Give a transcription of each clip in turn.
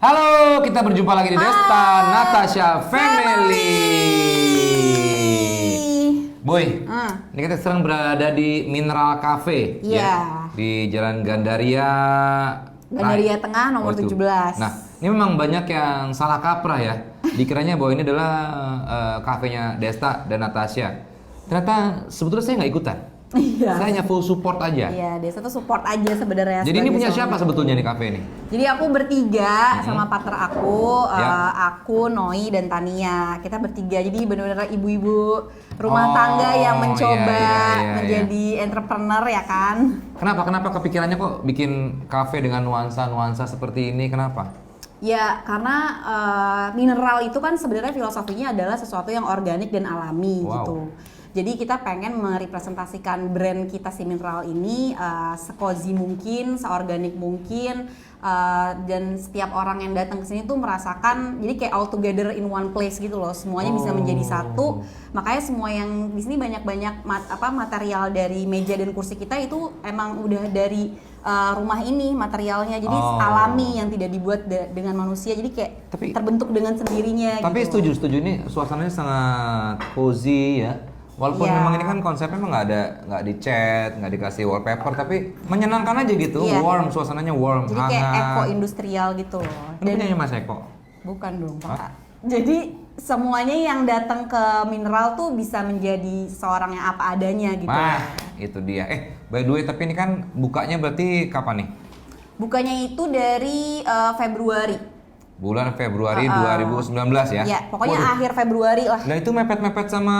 Halo, kita berjumpa lagi di Desta Natasha Family. Boy, ini kita sedang berada di Mineral Cafe ya, di Jalan Gandaria Tengah nomor 17. Nah, ini memang banyak yang salah kaprah ya. Dikiranya bahwa ini adalah kafenya Desta dan Natasha. Ternyata sebetulnya saya nggak ikutan. Iya. Saya hanya full support aja. Iya, Desta tuh support aja sebenarnya. Jadi ini punya siapa sebetulnya nih kafe ini? Jadi aku bertiga sama partner aku, aku, Noi dan Tania. Kita bertiga. Jadi benar-benar ibu-ibu rumah tangga yang mencoba menjadi entrepreneur ya kan. Kenapa kepikirannya kok bikin kafe dengan nuansa-nuansa seperti ini? Kenapa? Ya, karena mineral itu kan sebenarnya filosofinya adalah sesuatu yang organik dan alami gitu. Jadi kita pengen merepresentasikan brand kita si mineral ini secozy mungkin, seorganik mungkin, dan setiap orang yang datang ke sini tuh merasakan jadi kayak all together in one place gitu loh. Semuanya bisa menjadi satu. Makanya semua yang di sini banyak-banyak material dari meja dan kursi kita itu emang udah dari rumah ini materialnya. Jadi alami yang tidak dibuat dengan manusia. Jadi kayak terbentuk dengan sendirinya. Tapi gitu. setuju ini suasananya sangat cozy ya. Walaupun memang ini kan konsepnya memang nggak dicat, nggak dikasih wallpaper, tapi menyenangkan aja gitu, warm, suasananya warm, jadi hangat. Kayak eko industrial gitu loh. Ini punyanya Mas Eko? Bukan dong Pak. Jadi semuanya yang datang ke mineral tuh bisa menjadi seorang yang apa adanya gitu. Itu dia. By the way, tapi ini kan bukanya berarti kapan nih? Bukanya itu dari Februari. Bulan Februari 2019 ya? Iya, pokoknya akhir Februari lah. Nah itu mepet-mepet sama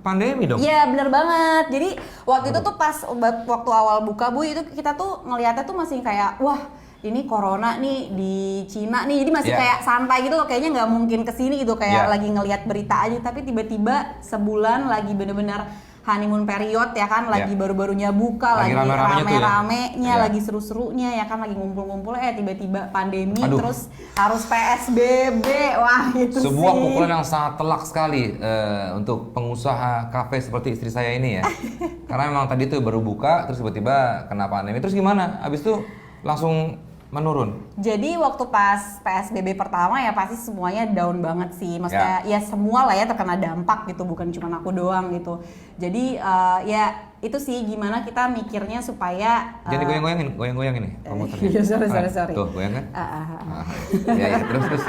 pandemi dong? Iya bener banget. Jadi waktu itu tuh pas waktu awal buka Bu itu kita tuh ngeliatnya tuh masih kayak wah ini corona nih di Cina nih, jadi masih kayak santai gitu loh, kayaknya nggak mungkin kesini gitu kayak lagi ngeliat berita aja. Tapi tiba-tiba sebulan lagi bener-bener honeymoon period ya kan, lagi baru-barunya buka, lagi rame-ramenya, lagi seru-serunya ya kan, lagi ngumpul-ngumpul tiba-tiba pandemi. Terus harus PSBB, wah itu sebuah pukulan yang sangat telak sekali untuk pengusaha kafe seperti istri saya ini ya. Karena memang tadi tuh baru buka, terus tiba-tiba kena pandemi. Terus gimana? Abis itu langsung menurun. Jadi waktu pas PSBB pertama ya pasti semuanya down banget sih. Maksudnya ya semua lah ya terkena dampak gitu, bukan cuma aku doang gitu. Jadi ya itu sih gimana kita mikirnya supaya jadi goyang-goyang ini komputernya. sorry. Tuh, goyang kan? Terus.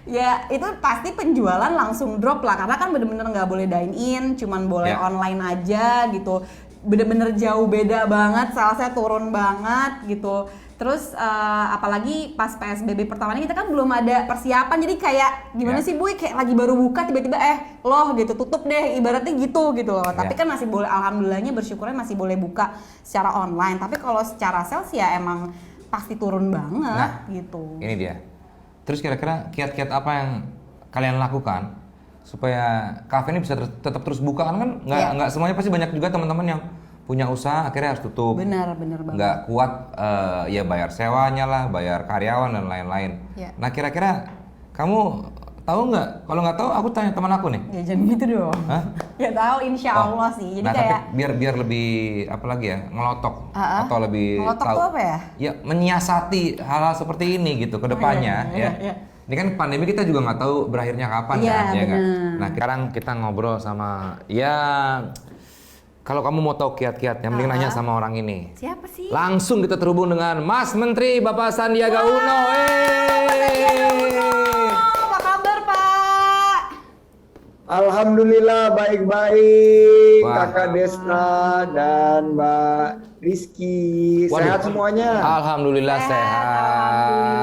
Ya itu pasti penjualan langsung drop lah, karena kan bener-bener nggak boleh dine in, cuman boleh online aja gitu. Bener-bener jauh beda banget, salesnya turun banget gitu. Terus apalagi pas PSBB pertama ini kita kan belum ada persiapan, jadi kayak gimana sih Bu, kayak lagi baru buka tiba-tiba loh gitu tutup deh, ibaratnya gitu loh. Tapi kan masih boleh, alhamdulillahnya bersyukurnya masih boleh buka secara online. Tapi kalau secara sales ya emang pasti turun banget gitu. Ini dia. Terus kira-kira kiat-kiat apa yang kalian lakukan supaya kafe ini bisa tetap terus buka? Kan nggak semuanya, pasti banyak juga teman-teman yang punya usaha akhirnya harus tutup. Benar banget. Nggak kuat ya bayar sewanya lah, bayar karyawan dan lain-lain. Nah kira-kira kamu tahu nggak? Kalau nggak tahu aku tanya teman aku nih. Ya jangan gitu dong. Ya tahu, insya Allah sih. Jadi kayak tapi biar lebih apa lagi ya, ngelotok atau lebih ngelotok tahu. Tuh apa ya? Ya menyiasati hal-hal seperti ini gitu ke depannya ya. Ini kan pandemi kita juga nggak tahu berakhirnya kapan kan, ya kan? Nah sekarang kita ngobrol sama kalau kamu mau tahu kiat-kiatnya, mending nanya sama orang ini. Siapa sih? Langsung kita terhubung dengan Mas Menteri Bapak Sandiaga Uno. Apa kabar Pak? Alhamdulillah baik-baik, Kakak Desta dan Mbak Rizky. Sehat semuanya? Alhamdulillah sehat.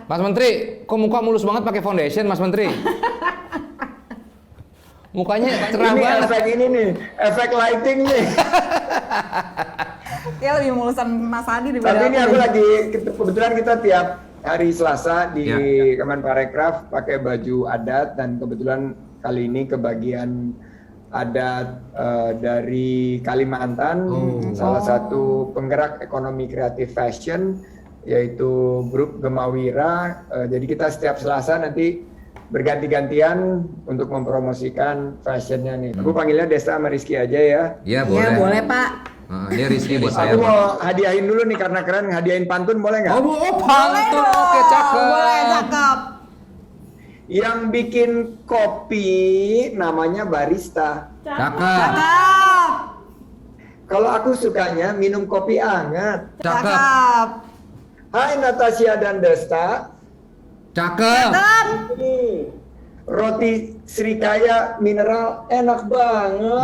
Mas Menteri, kok muka mulus banget pakai foundation, Mas Menteri? Mukanya cerah banget. Efek ini nih, efek lighting nih. Ya lebih mulusan Mas Adi daripada Tapi ini aku lagi, kebetulan kita tiap hari Selasa di Kemenparekraf pakai baju adat, dan kebetulan kali ini kebagian adat dari Kalimantan, salah satu penggerak ekonomi kreatif fashion yaitu grup Gemawira. Jadi kita setiap Selasa nanti berganti-gantian untuk mempromosikan fashionnya nih. Aku panggilnya Desta sama Rizky aja ya. Iya boleh. Iya boleh Pak. Dia Rizky buat saya. Aku mau hadiahin dulu nih karena keren, hadiahin pantun boleh nggak? Pantun, oke cakep. Boleh, cakep. Yang bikin kopi namanya barista. Cakep. Cakep. Kalau aku sukanya minum kopi hangat. Cakep. Cakep. Hai Natasha dan Desta. Cakep. Cakep. Ini roti Srikaya mineral enak banget.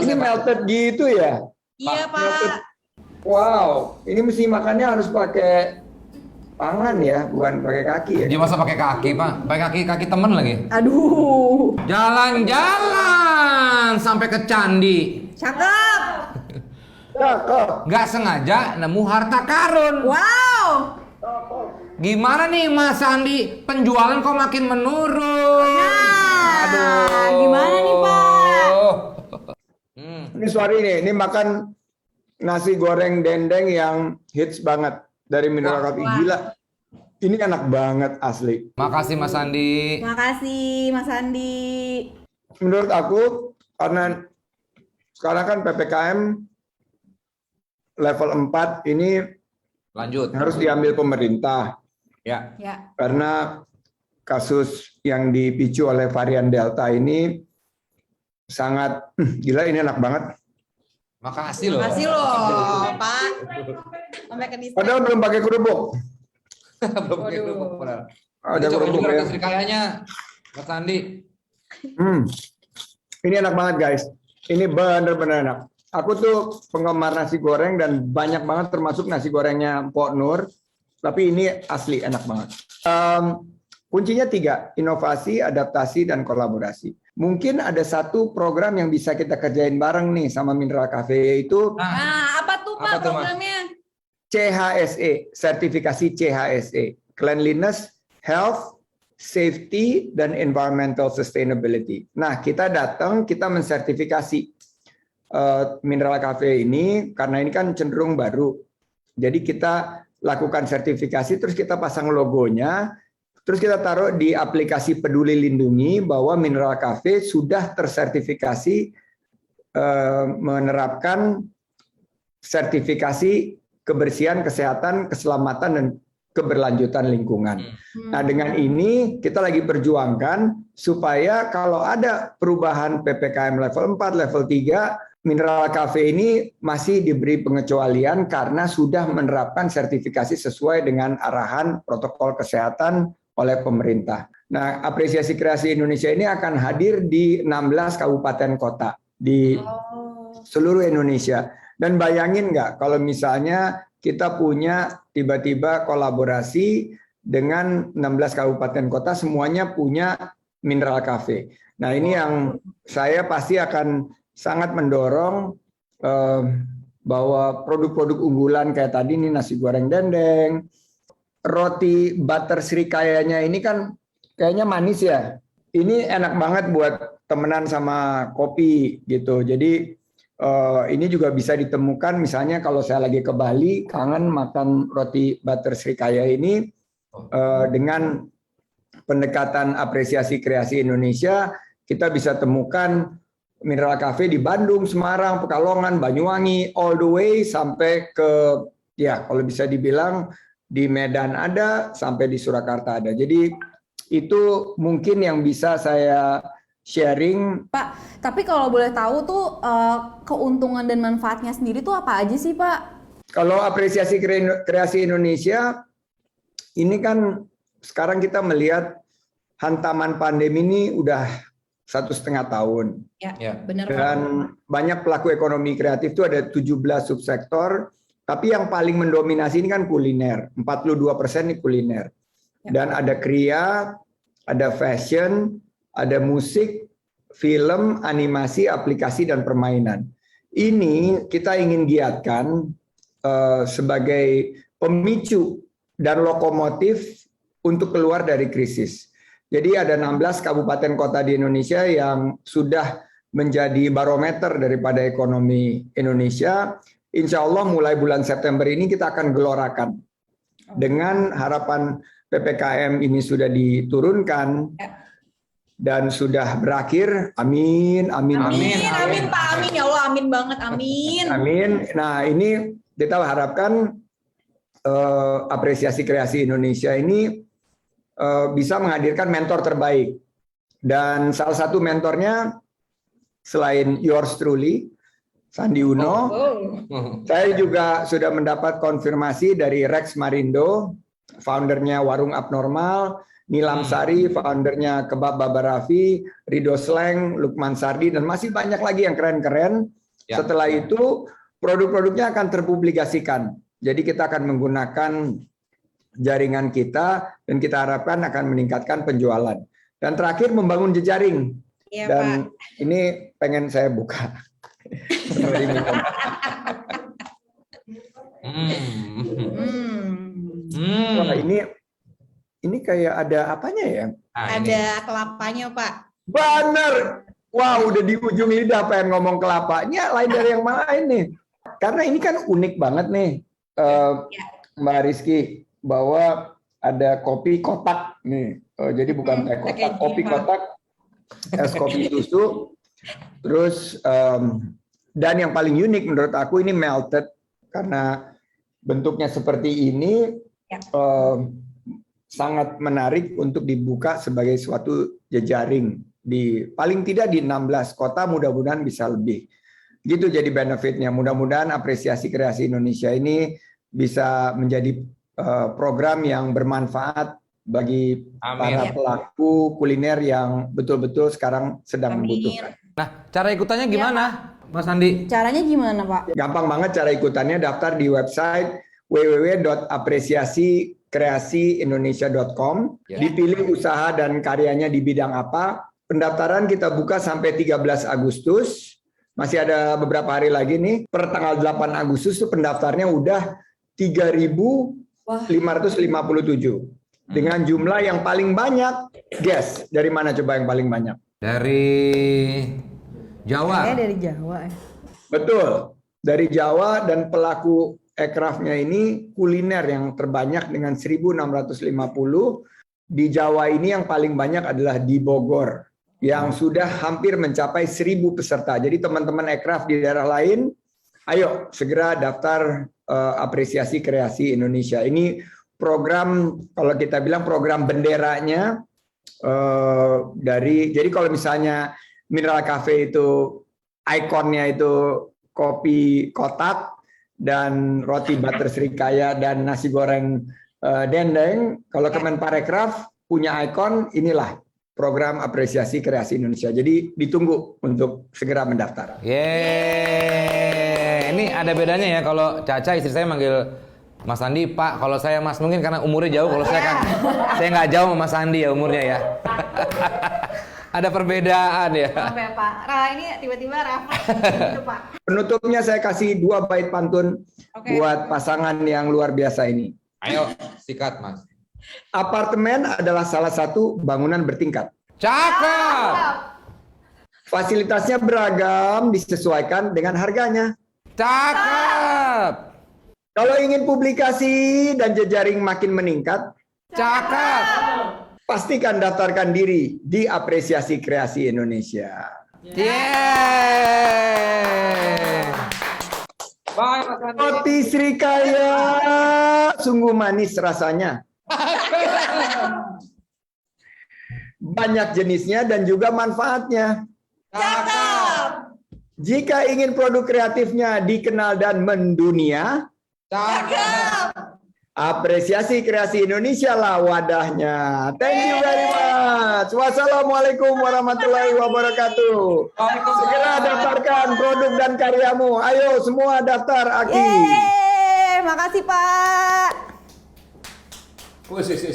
Ini melted gitu ya? Iya, Melted. Pak. Wow, ini mesti makannya harus pakai tangan ya, bukan pakai kaki ya. Dia masa pakai kaki, Pak? Pakai kaki temen lagi. Aduh. Jalan-jalan sampai ke candi. Cakep. Cakep. Nggak sengaja nemu harta karun. Wow. Gimana nih Mas Andi? Penjualan kok makin menurun? Nah, gimana nih, Pak? Ini sorry nih, ini makan nasi goreng dendeng yang hits banget dari Mineral Coffee. Gila, ini enak banget asli. Makasih Mas Andi. Makasih, Mas Andi. Menurut aku, karena sekarang kan PPKM level 4 ini Lanjut. harus diambil pemerintah. Ya. Ya. Karena kasus yang dipicu oleh varian Delta ini sangat gila, ini enak banget. Makasih loh. Makasih loh, Pak. Sampai ke distrik. Padahal belum pakai kerupuk. Belum pakai kerupuk, padahal. Ada Coba kerupuk juga ya. Sri kayaknya Mas Andi. Ini enak banget guys. Ini bener-bener enak. Aku tuh penggemar nasi goreng dan banyak banget termasuk nasi gorengnya Mpok Nur. Tapi ini asli enak banget. Kuncinya 3, inovasi, adaptasi, dan kolaborasi. Mungkin ada satu program yang bisa kita kerjain bareng nih sama Mineral Cafe, yaitu Nah, apa tuh Pak Apa tuh, Mas? programnya? CHSE, sertifikasi CHSE, Cleanliness, Health, Safety, dan Environmental Sustainability. Nah, kita datang, kita mensertifikasi Mineral Cafe ini, karena ini kan cenderung baru. Jadi kita lakukan sertifikasi, terus kita pasang logonya, terus kita taruh di aplikasi Peduli Lindungi bahwa Mineral Cafe sudah tersertifikasi menerapkan sertifikasi kebersihan, kesehatan, keselamatan, dan keberlanjutan lingkungan. Nah, dengan ini kita lagi perjuangkan supaya kalau ada perubahan PPKM level 4, level 3, Mineral Cafe ini masih diberi pengecualian karena sudah menerapkan sertifikasi sesuai dengan arahan protokol kesehatan oleh pemerintah. Nah, Apresiasi Kreasi Indonesia ini akan hadir di 16 kabupaten kota di seluruh Indonesia. Dan bayangin nggak kalau misalnya kita punya tiba-tiba kolaborasi dengan 16 kabupaten kota semuanya punya Mineral Cafe. Nah, ini yang saya pasti akan sangat mendorong bahwa produk-produk unggulan kayak tadi nih nasi goreng dendeng, roti butter Srikayanya ini kan kayaknya manis ya. Ini enak banget buat temenan sama kopi gitu. Jadi ini juga bisa ditemukan misalnya kalau saya lagi ke Bali, kangen makan roti butter Srikaya ini dengan pendekatan Apresiasi Kreasi Indonesia, kita bisa temukan Mineral Cafe di Bandung, Semarang, Pekalongan, Banyuwangi, all the way sampai ke, ya kalau bisa dibilang di Medan ada, sampai di Surakarta ada. Jadi itu mungkin yang bisa saya sharing. Pak, tapi kalau boleh tahu tuh keuntungan dan manfaatnya sendiri tuh apa aja sih Pak? Kalau Apresiasi Kreasi Indonesia, ini kan sekarang kita melihat hantaman pandemi ini udah 1,5 tahun. Ya, benar Pak. Dan banyak pelaku ekonomi kreatif itu ada 17 subsektor, tapi yang paling mendominasi ini kan kuliner, 42% ini kuliner. Dan ada kriya, ada fashion, ada musik, film, animasi, aplikasi, dan permainan. Ini kita ingin giatkan sebagai pemicu dan lokomotif untuk keluar dari krisis. Jadi ada 16 kabupaten kota di Indonesia yang sudah menjadi barometer daripada ekonomi Indonesia. Insya Allah mulai bulan September ini kita akan gelorakan. Dengan harapan PPKM ini sudah diturunkan, dan sudah berakhir. Amin, amin, amin, amin, Pak, amin ya Allah, amin banget, amin. Amin. Nah, ini kita harapkan Apresiasi Kreasi Indonesia ini bisa menghadirkan mentor terbaik. Dan salah satu mentornya selain yours truly, Sandi Uno, saya juga sudah mendapat konfirmasi dari Rex Marindo, foundernya Warung Abnormal, Nilam Sari, foundernya Kebab Baba Raffi, Rido Sleng, Lukman Sardi, dan masih banyak lagi yang keren-keren. Ya. Setelah itu, produk-produknya akan terpublikasikan. Jadi kita akan menggunakan jaringan kita, dan kita harapkan akan meningkatkan penjualan. Dan terakhir, membangun jejaring. Ya, dan Pak, ini pengen saya buka. Wah, ini kayak ada apanya ya? Ada kelapanya, Pak. Bener. Wow, udah di ujung lidah pengen ngomong kelapanya, lain dari yang lain nih. Karena ini kan unik banget nih, Mbak Rizky, bahwa ada kopi kotak nih. Jadi bukan teh kotak, kopi kotak, es kopi susu. Terus dan yang paling unik menurut aku ini melted, karena bentuknya seperti ini sangat menarik untuk dibuka sebagai suatu jejaring di paling tidak di 16 kota, mudah-mudahan bisa lebih. Gitu jadi benefitnya. Mudah-mudahan Apresiasi Kreasi Indonesia ini bisa menjadi program yang bermanfaat bagi para pelaku kuliner yang betul-betul sekarang sedang membutuhkan. Nah, cara ikutannya gimana, Mas Andi? Caranya gimana, Pak? Gampang banget cara ikutannya, daftar di website www.apresiasikreasiindonesia.com. Dipilih usaha dan karyanya di bidang apa. Pendaftaran kita buka sampai 13 Agustus. Masih ada beberapa hari lagi nih. Per tanggal 8 Agustus itu pendaftarnya udah 3.557. Dengan jumlah yang paling banyak. Guess, dari mana coba yang paling banyak? Dari Jawa. Dari Jawa. Betul. Dari Jawa, dan pelaku aircraft-nya ini kuliner yang terbanyak dengan 1.650. Di Jawa ini yang paling banyak adalah di Bogor, yang sudah hampir mencapai 1.000 peserta. Jadi teman-teman aircraft di daerah lain, ayo segera daftar Apresiasi Kreasi Indonesia. Ini program, kalau kita bilang program benderanya jadi kalau misalnya Mineral Cafe itu ikonnya itu kopi kotak dan roti butter srikaya dan nasi goreng dendeng, kalau Kemenparekraf punya ikon, inilah program Apresiasi Kreasi Indonesia. Jadi ditunggu untuk segera mendaftar. Yeay. Ini ada bedanya ya, kalau Caca istri saya manggil Mas Andi, Pak. Kalau saya Mas, mungkin karena umurnya jauh. Kalau saya kan saya nggak jauh sama Mas Andi ya umurnya ya. Ada perbedaan ya. Maaf ya, Pak. Ini tiba-tiba Rafa gitu, Pak. Penutupnya saya kasih 2 bait pantun buat pasangan yang luar biasa ini. Ayo, sikat Mas. Apartemen adalah salah satu bangunan bertingkat. Cakep. Fasilitasnya beragam, disesuaikan dengan harganya. Cakep. Kalau ingin publikasi dan jejaring makin meningkat, Cakep. pastikan daftarkan diri di Apresiasi Kreasi Indonesia. Yeay. Bye, Mas Andi. Roti Srikaya sungguh manis rasanya. Banyak jenisnya dan juga manfaatnya. Cakep. Jika ingin produk kreatifnya dikenal dan mendunia, Cakep. Apresiasi Kreasi Indonesia lah wadahnya. Thank you very much. Wassalamualaikum warahmatullahi wabarakatuh. Segera daftarkan produk dan karyamu. Ayo semua daftar, Aki. Yeay, makasih Pak. Wih.